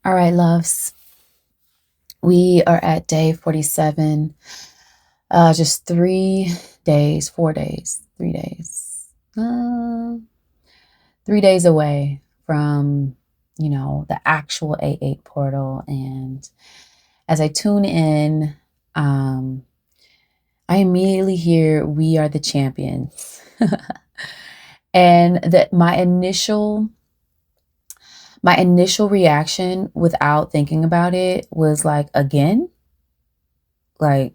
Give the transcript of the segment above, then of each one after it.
All right, loves. We are at day 47. Just 3 days, 4 days, 3 days. 3 days away from, the actual 8-8 portal. And as I tune in, I immediately hear we are the champions. And that my initial reaction without thinking about it was like, again, like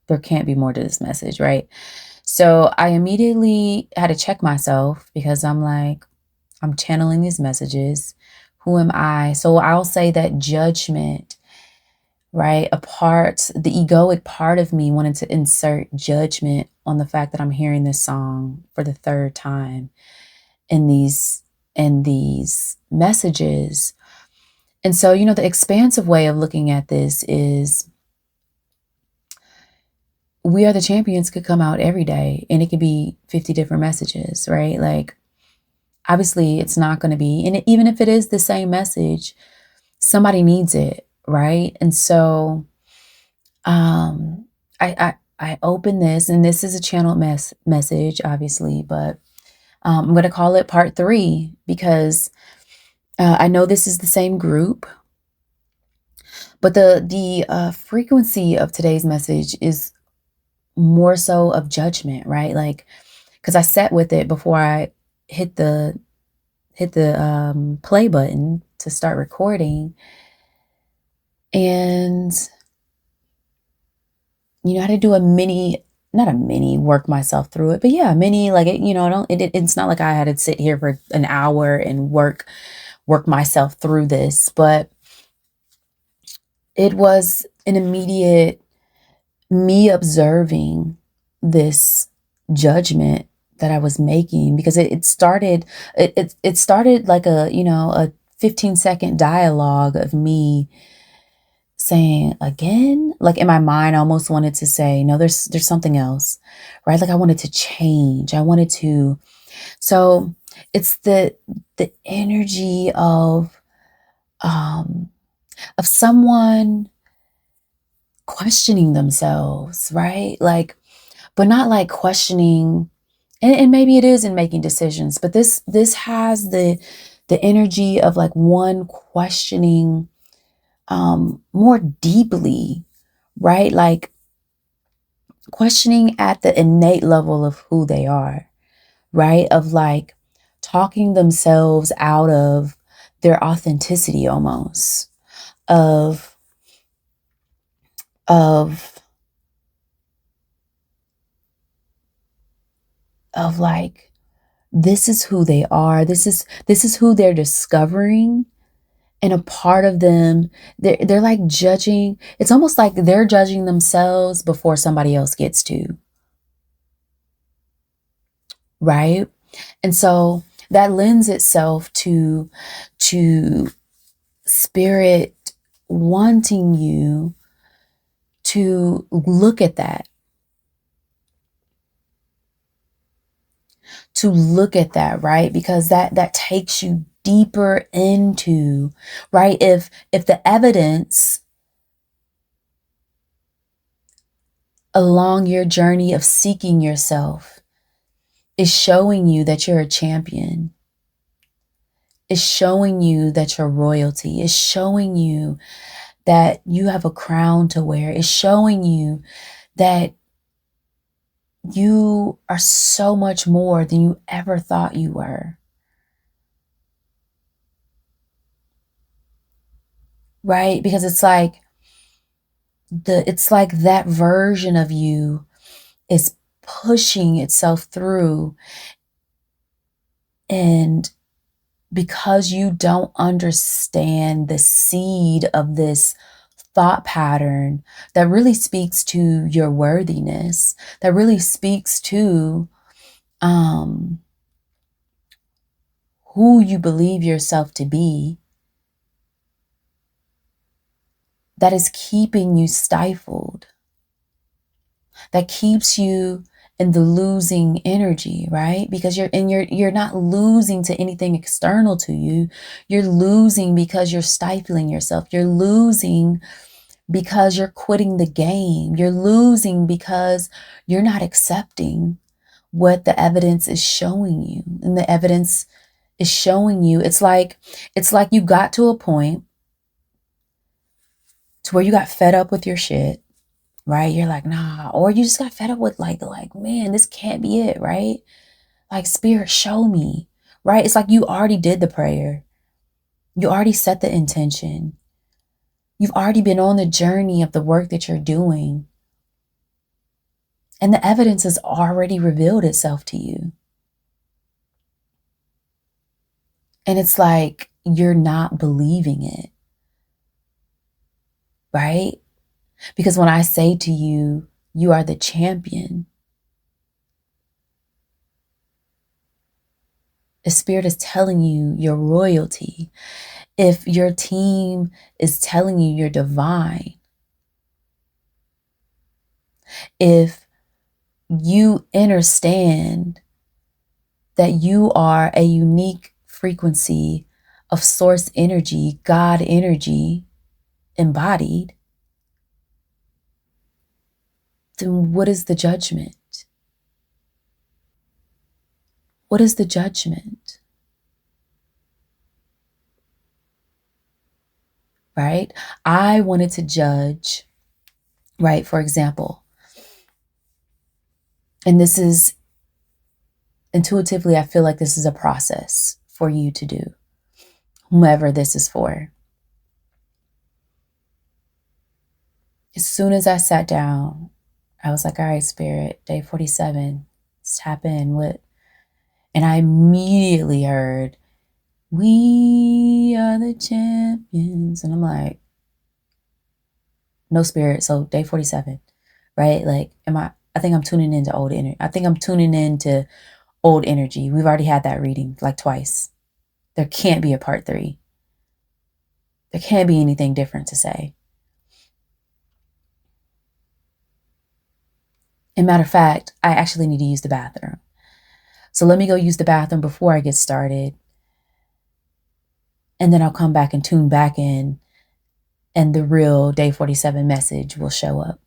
there can't be more to this message, right? So I immediately had to check myself because I'm like, I'm channeling these messages. Who am I? So I'll say that judgment, right? The egoic part of me wanted to insert judgment on the fact that I'm hearing this song for the third time in these messages. And so, the expansive way of looking at this is we are the champions could come out every day and it could be 50 different messages, right? Like, obviously it's not going to be, and even if it is the same message, somebody needs it, right? And so, I open this, and this is a channeled message, obviously, but I'm going to call it part 3 because I know this is the same group, but the frequency of today's message is more so of judgment, right? Like, because I sat with it before I hit the play button to start recording, and I had to do not a mini work myself through it, but yeah, mini, like it, it's not like I had to sit here for an hour and work myself through this, but it was an immediate me observing this judgment that I was making, because it started like a 15-second dialogue of me saying, again, like in my mind I almost wanted to say, no, there's something else, right? Like I wanted to change. So it's the energy of someone questioning themselves, right? Like, but not like questioning, and maybe it is in making decisions, but this has the energy of like one questioning more deeply, right? Like questioning at the innate level of who they are, right? Of like talking themselves out of their authenticity, almost of of like, this is who they are. This is who they're discovering. And a part of them, they're like judging. It's almost like they're judging themselves before somebody else gets to, right? And so that lends itself to spirit wanting you to look at that, right? Because that takes you deeper into, right? If the evidence along your journey of seeking yourself is showing you that you're a champion, is showing you that you're royalty, is showing you that you have a crown to wear, is showing you that you are so much more than you ever thought you were, right? Because it's like that version of you is pushing itself through, and because you don't understand the seed of this thought pattern that really speaks to your worthiness, that really speaks to who you believe yourself to be, that is keeping you stifled, that keeps you in the losing energy, right? Because you're not losing to anything external to you. You're losing because you're stifling yourself. You're losing because you're quitting the game. You're losing because you're not accepting what the evidence is showing you. And the evidence is showing you, it's like you got to a point to where you got fed up with your shit, right? You're like, nah, or you just got fed up with like, man, this can't be it, right? Like, Spirit, show me, right? It's like you already did the prayer. You already set the intention. You've already been on the journey of the work that you're doing. And the evidence has already revealed itself to you. And it's like you're not believing it, right? Because when I say to you, you are the champion, the Spirit is telling you you're royalty. If your team is telling you you're divine, if you understand that you are a unique frequency of source energy, God energy embodied, then what is the judgment? What is the judgment? Right? I wanted to judge, right? For example, and this is intuitively, I feel like this is a process for you to do, whomever this is for. As soon as I sat down, I was like, all right, Spirit, day 47, let's tap in with, and I immediately heard, we are the champions. And I'm like, no, Spirit. So day 47, right? Like, I think I'm tuning into old energy. I think I'm tuning into old energy. We've already had that reading like twice. There can't be a part 3. There can't be anything different to say. And matter of fact, I actually need to use the bathroom. So let me go use the bathroom before I get started. And then I'll come back and tune back in, and the real day 47 message will show up.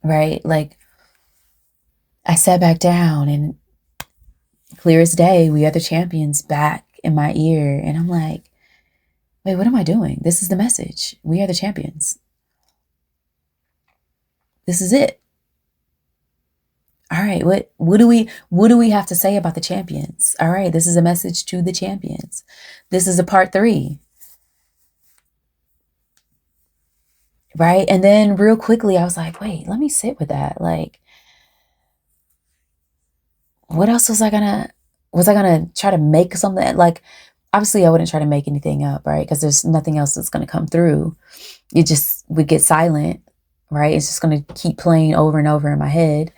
Right? Like, I sat back down and clear as day, we are the champions back in my ear. And I'm like, wait, what am I doing? This is the message. We are the champions. This is it. All right, what do we have to say about the champions? All right, this is a message to the champions. This is a part 3. Right? And then real quickly I was like, wait, let me sit with that. Like, what else was I gonna try to make something? Like, obviously I wouldn't try to make anything up, right? Because there's nothing else that's gonna come through. It just would get silent, right? It's just gonna keep playing over and over in my head.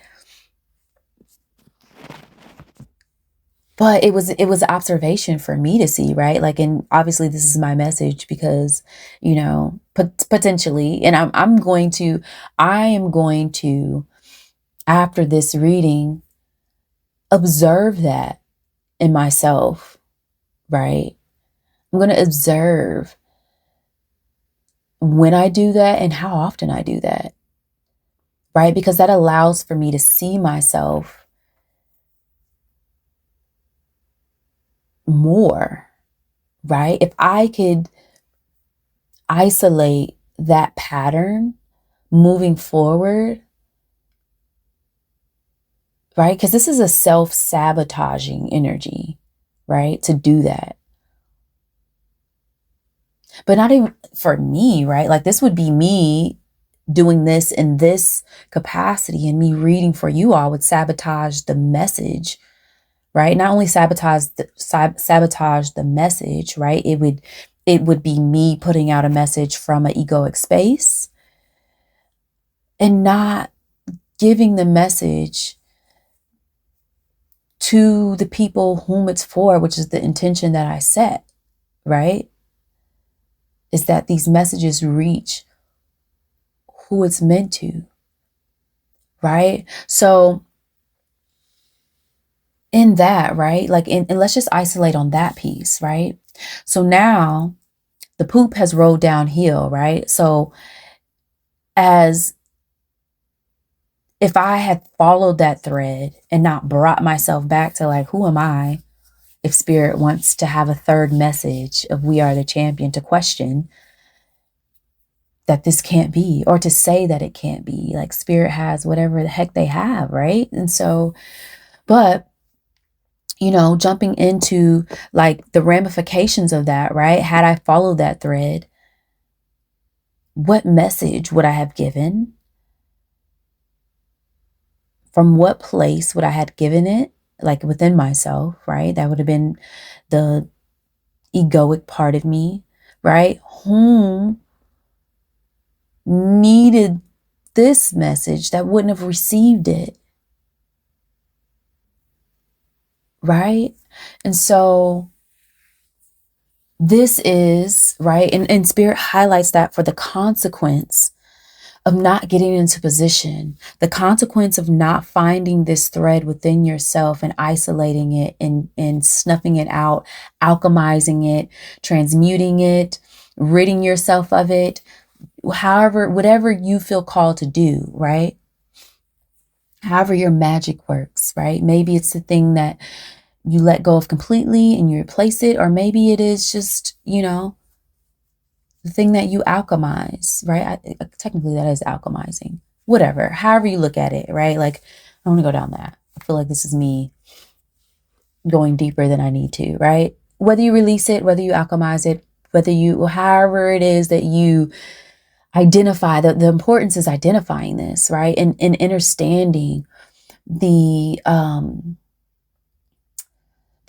But it was observation for me to see, right? Like, and obviously this is my message because, you know, potentially, and I am going to, after this reading, observe that in myself, right? I'm going to observe when I do that and how often I do that, right? Because that allows for me to see myself more, right? If I could isolate that pattern moving forward, right? Because this is a self-sabotaging energy, right? To do that. But not even for me, right? Like, this would be me doing this in this capacity, and me reading for you all would sabotage the message, right? Not only sabotage the message, right? It would be me putting out a message from an egoic space and not giving the message to the people whom it's for, which is the intention that I set, right? Is that these messages reach who it's meant to, right? So in that, right? Like, and let's just isolate on that piece, right? So now the poop has rolled downhill, right? So as if I had followed that thread and not brought myself back to like, who am I? If spirit wants to have a third message of we are the champion, to question that this can't be, or to say that it can't be, like spirit has whatever the heck they have, right? And so, but jumping into like the ramifications of that, right? Had I followed that thread, what message would I have given? From what place would I have given it? Like within myself, right? That would have been the egoic part of me, right? Whom needed this message that wouldn't have received it, right? And so this is, right? And spirit highlights that for the consequence of not getting into position, the consequence of not finding this thread within yourself and isolating it and snuffing it out, alchemizing it, transmuting it, ridding yourself of it, however, whatever you feel called to do, right? However your magic works, right? Maybe it's the thing that you let go of completely and you replace it, or maybe it is just, the thing that you alchemize, right? Technically, that is alchemizing. Whatever, however you look at it, right? Like, I want to go down that. I feel like this is me going deeper than I need to, right? Whether you release it, whether you alchemize it, however it is that you identify, the importance is identifying this, right? And understanding the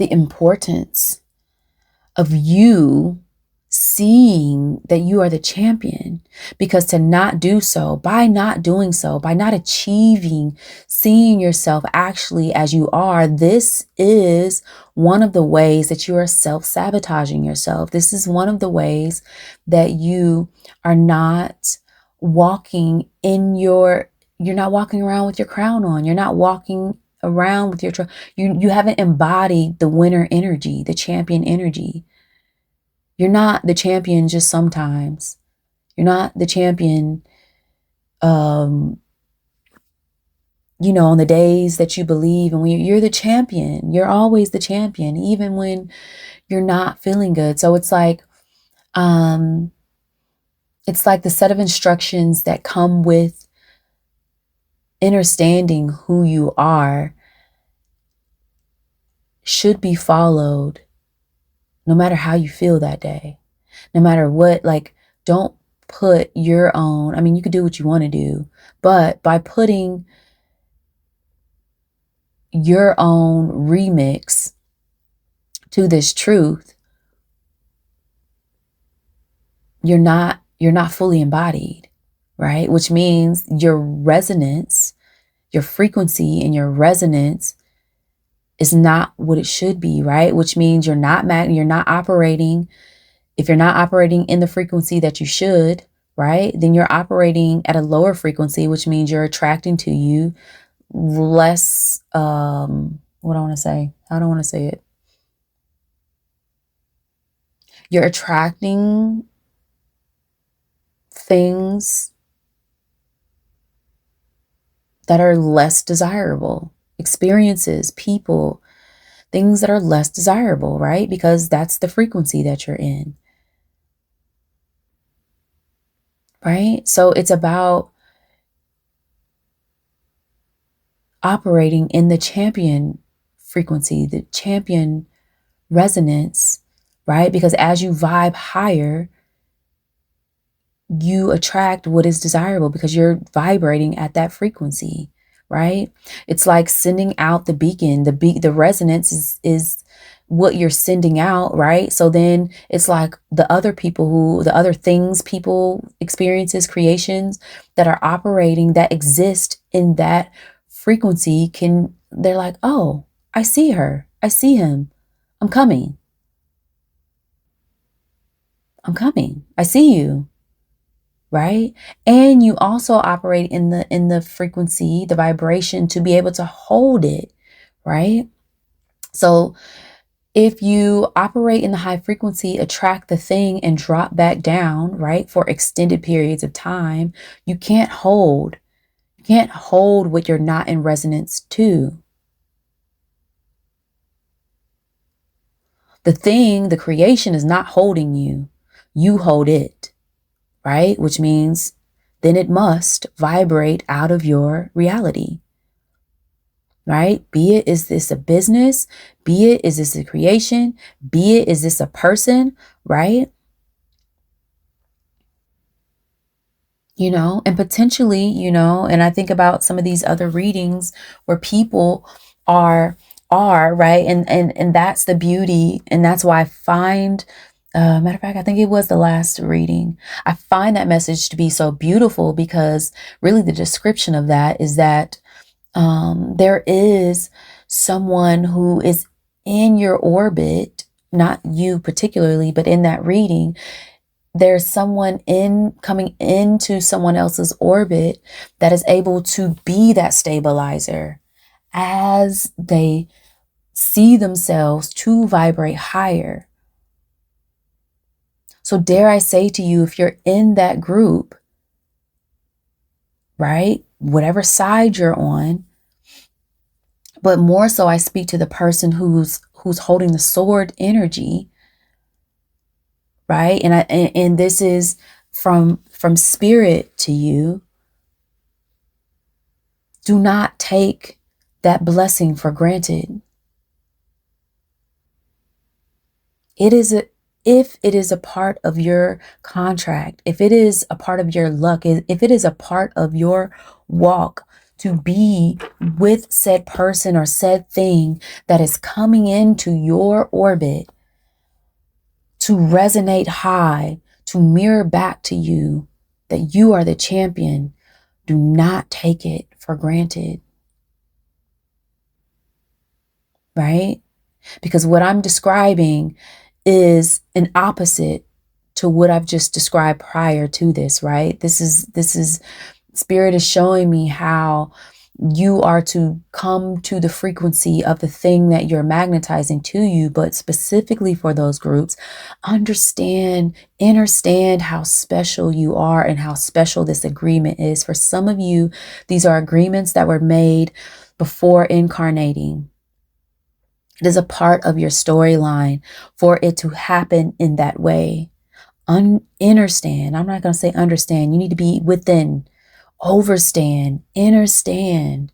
importance of you seeing that you are the champion, because to not do so, by not doing so, by not achieving, seeing yourself actually as you are, this is one of the ways that you are self-sabotaging yourself. This is one of the ways that you are not walking you're not walking around with your crown on. You're not walking around with you haven't embodied the winner energy, the champion energy. You're not the champion just sometimes. You're not the champion, on the days that you believe. And when you're the champion, you're always the champion, even when you're not feeling good. So it's like the set of instructions that come with understanding who you are should be followed no matter how you feel that day. No matter what, like, don't put your own, I mean, you could do what you want to do, but by putting your own remix to this truth, you're not fully embodied, right? Which means your resonance, your frequency and your resonance is not what it should be, right? Which means you're not operating. If you're not operating in the frequency that you should, right, then you're operating at a lower frequency, which means you're attracting to you less, what I want to say, how do I want to say it? You're attracting things that are less desirable, experiences, people, things that are less desirable, right? Because that's the frequency that you're in, right? So it's about operating in the champion frequency, the champion resonance, right? Because as you vibe higher, you attract what is desirable because you're vibrating at that frequency, right? It's like sending out the beacon. The resonance is what you're sending out, right? So then it's like the other things, people, experiences, creations that are operating, that exist in that frequency, they're like, oh, I see her. I see him. I'm coming. I'm coming. I see you. right? And you also operate in the frequency, the vibration, to be able to hold it, right? So if you operate in the high frequency, attract the thing and drop back down, right, for extended periods of time, you can't hold. You can't hold what you're not in resonance to. The thing, the creation, is not holding you. You hold it, right? Which means then it must vibrate out of your reality, right? Be it, is this a business? Be it, is this a creation? Be it, is this a person, right? You know, and potentially, you know, and I think about some of these other readings where people are right, and that's the beauty, and that's why I find, matter of fact, I think it was the last reading, I find that message to be so beautiful, because really the description of that is that there is someone who is in your orbit, not you particularly, but in that reading, there's someone coming into someone else's orbit that is able to be that stabilizer as they see themselves to vibrate higher. So dare I say to you, if you're in that group, right, whatever side you're on, but more so I speak to the person who's holding the sword energy, right? And this is from spirit to you. Do not take that blessing for granted. It is if it is a part of your contract, if it is a part of your luck, if it is a part of your walk to be with said person or said thing that is coming into your orbit to resonate high, to mirror back to you that you are the champion, do not take it for granted, right? Because what I'm describing is an opposite to what I've just described prior to this, right? This is Spirit is showing me how you are to come to the frequency of the thing that you're magnetizing to you, but specifically for those groups, understand how special you are and how special this agreement is. For some of you, these are agreements that were made before incarnating. It is a part of your storyline for it to happen in that way. Understand. I'm not going to say understand. You need to be within. Overstand. Understand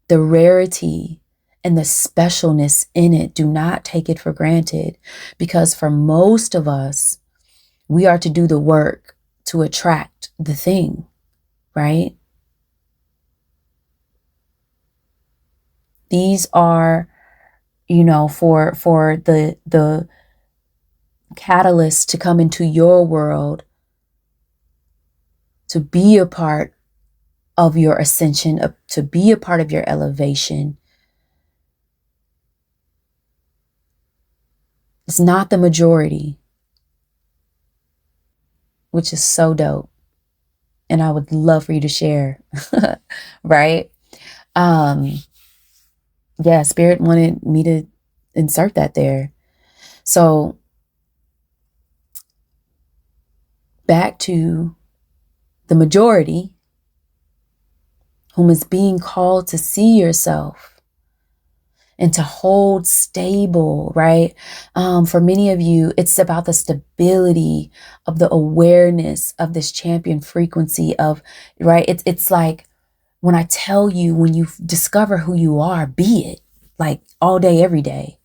the rarity and the specialness in it. Do not take it for granted, because for most of us, we are to do the work to attract the thing, right? These are, you know, for the catalyst to come into your world, to be a part of your ascension, to be a part of your elevation. It's not the majority, which is so dope. And I would love for you to share, right? Yeah, Spirit wanted me to insert that there. So back to the majority, whom is being called to see yourself and to hold stable, right? For many of you, it's about the stability of the awareness of this champion frequency of, right? It's like when I tell you, when you discover who you are, be it like all day, every day,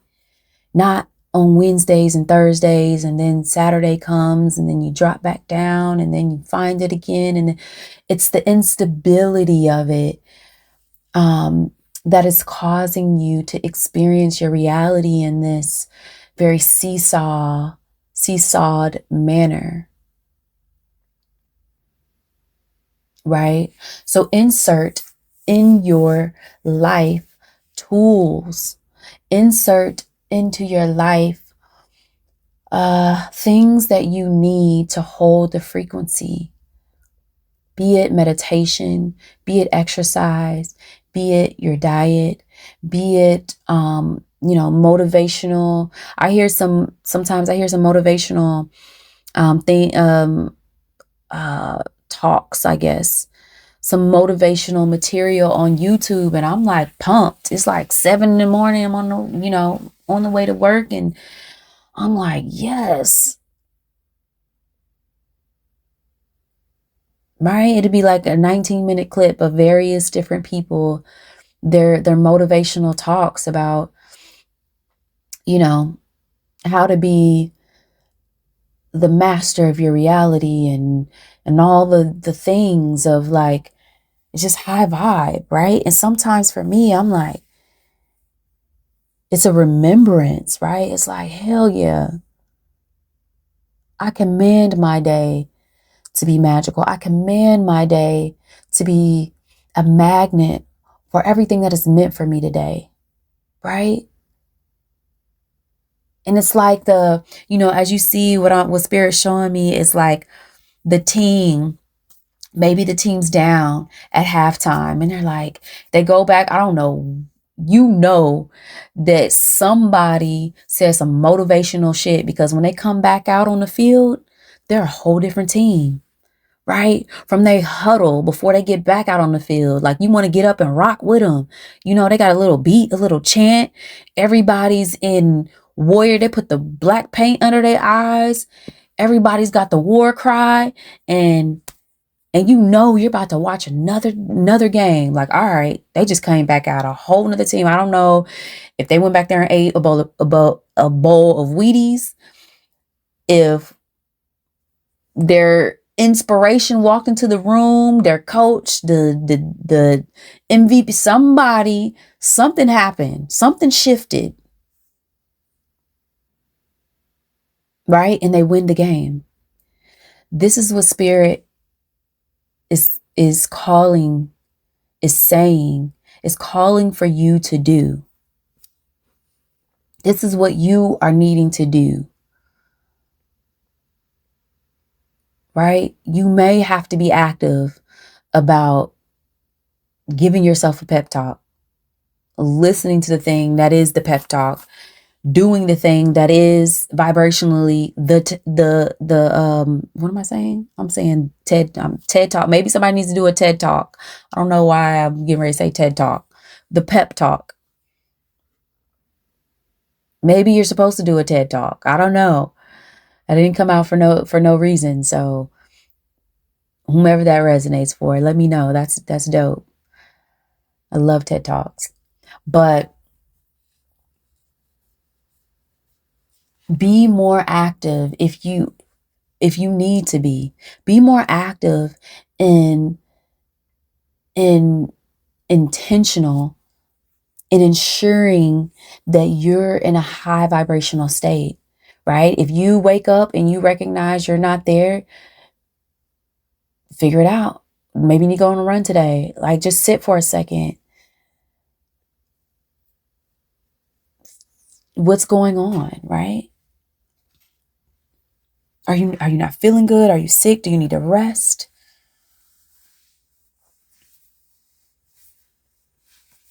not on Wednesdays and Thursdays, and then Saturday comes and then you drop back down and then you find it again. And it's the instability of it that is causing you to experience your reality in this very seesawed manner, right? So insert in your life tools, insert into your life things that you need to hold the frequency, be it meditation, be it exercise, be it your diet, be it, motivational. Sometimes I hear some motivational, thing, talks, I guess, some motivational material on YouTube, and I'm like pumped. It's like 7 in the morning. I'm on the way to work, and I'm like, yes, right. It'd be like a 19-minute clip of various different people, their motivational talks about, you know, how to be the master of your reality, and all the things of like, it's just high vibe, right? And sometimes for me, I'm like, it's a remembrance, right? It's like, hell yeah, I command my day to be magical. I command my day to be a magnet for everything that is meant for me today, right? And it's like as you see what Spirit's showing me is like the team, maybe the team's down at halftime and they're like, they go back, I don't know, that somebody says some motivational shit, because when they come back out on the field, they're a whole different team, right? From their huddle before they get back out on the field. Like, you want to get up and rock with them. They got a little beat, a little chant. Everybody's in warrior. They put the black paint under their eyes. Everybody's got the war cry, and you're about to watch another game. Like, all right, they just came back out a whole nother team. I don't know if they went back there and ate a bowl of Wheaties, if their inspiration walked into the room, their coach, the MVP, something happened, something shifted, right? And they win the game. This is what Spirit is calling, is saying, is calling for you to do. This is what you are needing to do, right? You may have to be active about giving yourself a pep talk, listening to the thing that is the pep talk, doing the thing that is vibrationally what am I saying? I'm saying TED talk. Maybe somebody needs to do a TED talk. I don't know why I'm getting ready to say TED talk. The pep talk. Maybe you're supposed to do a TED talk. I don't know. I didn't come out for no reason. So whomever that resonates for, let me know. That's dope. I love TED Talks. But be more active if you need to be. Be more active in intentional in ensuring that you're in a high vibrational state, right? If you wake up and you recognize you're not there, figure it out. Maybe you need to go on a run today. Like, just sit for a second. What's going on, right? Are you not feeling good? Are you sick? Do you need to rest?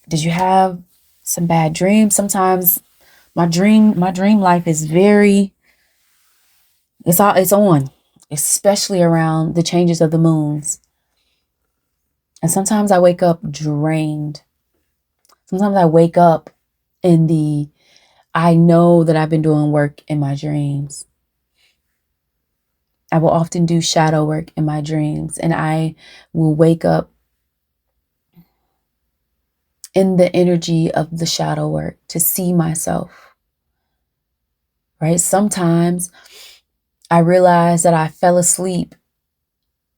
Did you have some bad dreams? Sometimes my dream life is it's on, especially around the changes of the moons. And sometimes I wake up drained. Sometimes I wake up I know that I've been doing work in my dreams. I will often do shadow work in my dreams, and I will wake up in the energy of the shadow work to see myself, right? Sometimes I realize that I fell asleep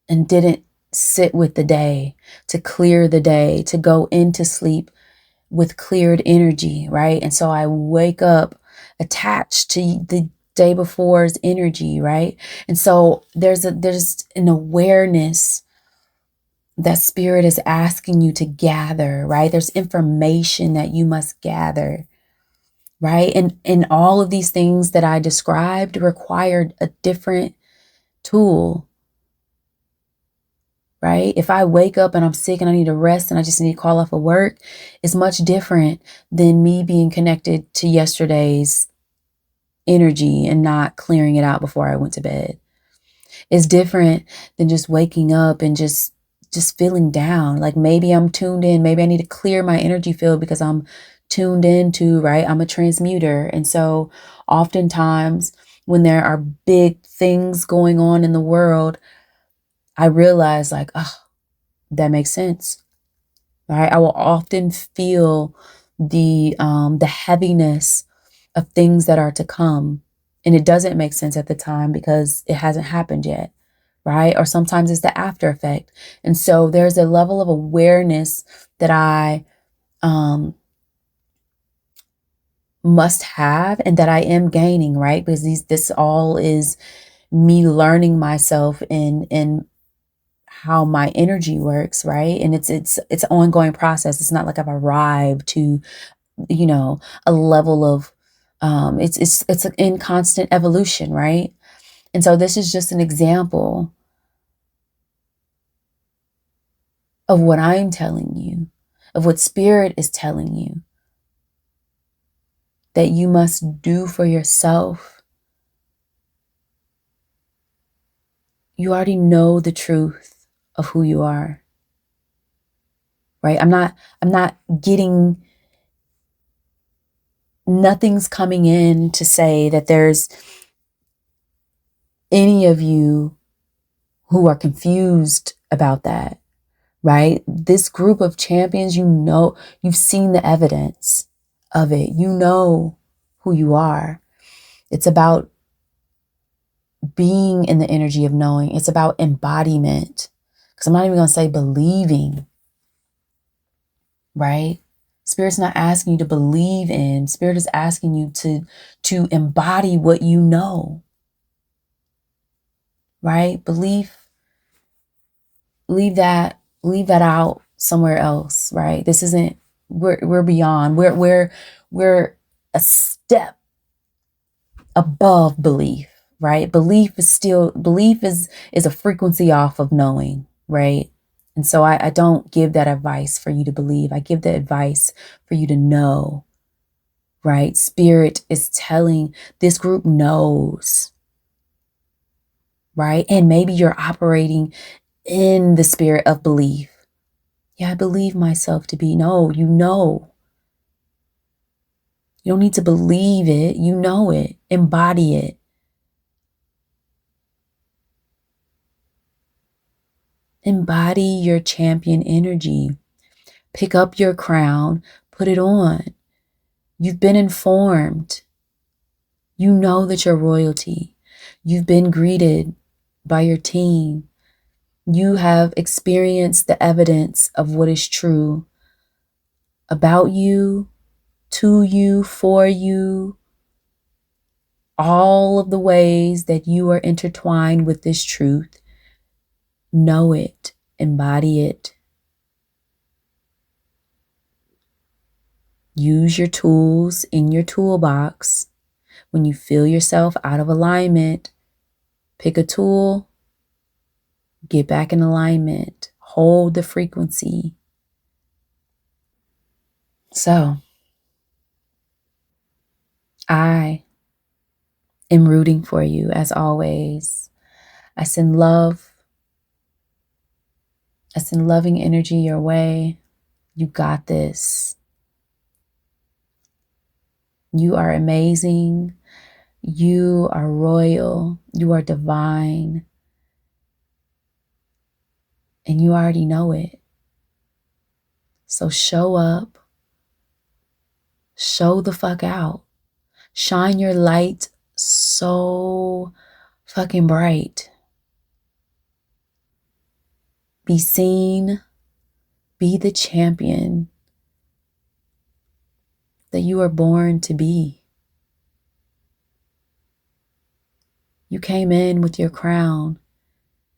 and didn't sit with the day, to clear the day, to go into sleep with cleared energy, right? And so I wake up attached to the day before's energy, right? And so there's an awareness that Spirit is asking you to gather, right? There's information that you must gather, right? And all of these things that I described required a different tool, right? If I wake up and I'm sick and I need to rest and I just need to call off of work, it's much different than me being connected to yesterday's energy and not clearing it out before I went to bed. It's different than just waking up and just feeling down. Like maybe I'm tuned in, maybe I need to clear my energy field because I'm tuned into, right? I'm a transmuter. And so oftentimes when there are big things going on in the world, I realize like, oh, that makes sense, right? I will often feel the heaviness of things that are to come. And it doesn't make sense at the time because it hasn't happened yet, right? Or sometimes it's the after effect. And so there's a level of awareness that I must have and that I am gaining, right? Because this all is me learning myself in how my energy works, right? And it's an ongoing process. It's not like I've arrived to, a level of it's in constant evolution, right? And so this is just an example of what I'm telling you, of what spirit is telling you that you must do for yourself. You already know the truth of who you are, right? I'm not getting, nothing's coming in to say that there's any of you who are confused about that, right? This group of champions, you've seen the evidence of it. You know who you are. It's about being in the energy of knowing. It's about embodiment. Because I'm not even going to say believing, right? Spirit's not asking you to believe in. Spirit is asking you to embody what you know, right? Leave that out somewhere else, right? This isn't, we're beyond. We're a step above belief, right? Belief is a frequency off of knowing, right? And so I don't give that advice for you to believe. I give the advice for you to know, right? Spirit is telling, this group knows, right? And maybe you're operating in the spirit of belief. Yeah, I believe myself to be. No, you know. You don't need to believe it. You know it. Embody it. Embody your champion energy. Pick up your crown. Put it on. You've been informed. You know that you're royalty. You've been greeted by your team. You have experienced the evidence of what is true about you, to you, for you, all of the ways that you are intertwined with this truth. Know it, embody it. Use your tools in your toolbox. When you feel yourself out of alignment, pick a tool, get back in alignment, hold the frequency. So, I am rooting for you as always. I send love. I send loving energy your way. You got this. You are amazing. You are royal. You are divine. And you already know it. So show up. Show the fuck out. Shine your light so fucking bright. Be seen. Be the champion that you are born to be. You came in with your crown,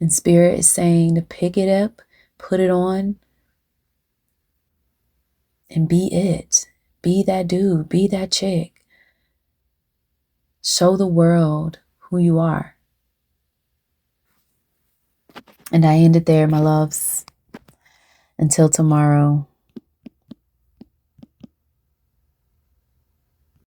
and Spirit is saying to pick it up, put it on, and be it. Be that dude, be that chick. Show the world who you are. And I end it there, my loves. Until tomorrow.